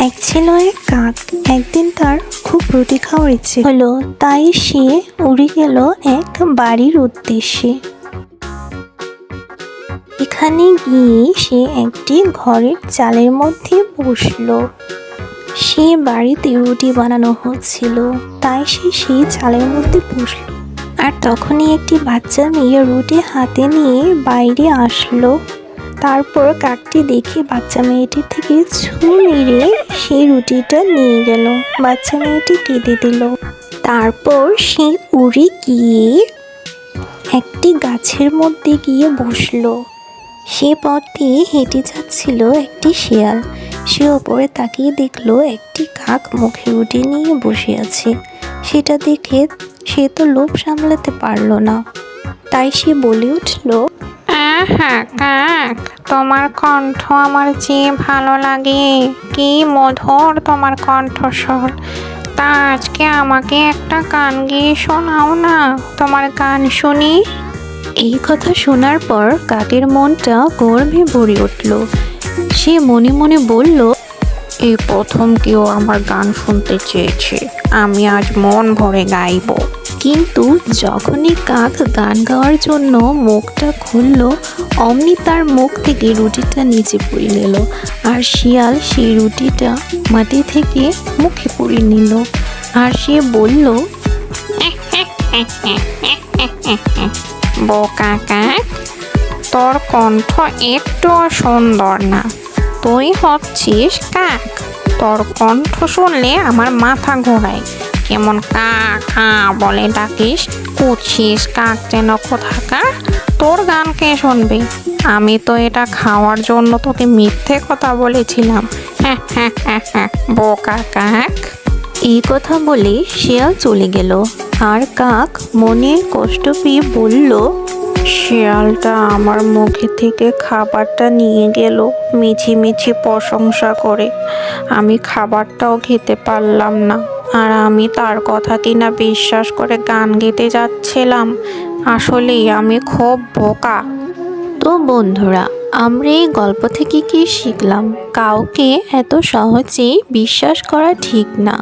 এক ছিল এক কাক। একদিন তার খুব রুটি খাওয়ার ইচ্ছে হলো, তাই সে উড়ে গেল এক বাড়ির উদ্দেশ্যে। এখানে গিয়ে সে একটি ঘরের চালের মধ্যে বসলো। সে বাড়িতে রুটি বানানো হচ্ছিল, তাই সে সেই চালের মধ্যে বসলো। আর তখনই একটি বাচ্চা মেয়ে রুটি হাতে নিয়ে বাইরে আসলো। তারপর কাকটি দেখে বাচ্চা মেয়েটির থেকে ছু মেরে সেই রুটিটা নিয়ে গেল। বাচ্চা মেয়েটি কেঁদে দিল। তারপর সে উড়ে গিয়ে একটি গাছের মধ্যে গিয়ে বসলো। সে পথ দিয়ে হেঁটে যাচ্ছিল একটি শিয়াল। সে ওপরে তাকিয়ে দেখলো একটি কাক মুখে রুটি নিয়ে বসে আছে। সেটা দেখে সে তো লোভ সামলাতে পারলো না, তাই সে বলে উঠলো, আহা কাক, তোমার কণ্ঠ আমার যে ভালো লাগে, কি মধুর তোমার কণ্ঠস্বর। তা আজকে আমাকে একটা গান গেয়ে শোনাও না, তোমার গান শুনি। এই কথা শোনার পর কাকের মনটা গর্বে ভরে উঠল। সে মনে মনে বলল, এই প্রথম কেউ আমার গান শুনতে চেয়েছে, আমি আজ মন ভরে গাইব। কিন্তু যখনই কাক গান গাওয়ার জন্য মুখটা খুলল, অমনি তার মুখ থেকে রুটিটা নিচে পড়ে নিল। আর শিয়াল সেই রুটিটা মাটি থেকে মুখে পুরে নিল। আর সে বলল, বোকা কাক, তোর কণ্ঠ একটুও সুন্দর না, তুই হচ্ছিস কাক। তোর কণ্ঠ শুনলে আমার মাথা ঘোরায়। কেমন কা খা বলে ডাকিস, কুচ্ছিস কাক যেন কোথাকার। তোর গান কে শুনবে? আমি তো এটা খাওয়ার জন্য তোকে মিথ্যে কথা বলেছিলাম। বোকা কাক। এই কথা বলে শিয়াল চলে গেল। আর কাক মনে কষ্ট পেয়ে বলল, শিয়ালটা আমার মুখে থেকে খাবারটা নিয়ে গেল, মিছি মিছি প্রশংসা করে। আমি খাবারটাও খেতে পারলাম না, আর আমি তার কথা কিনা বিশ্বাস করে গান গেতে যাচ্ছিলাম। আসলেই আমি খুব বোকা। তো বন্ধুরা, আমরা এই গল্প থেকে কি শিখলাম? কাউকে এত সহজে বিশ্বাস করা ঠিক না।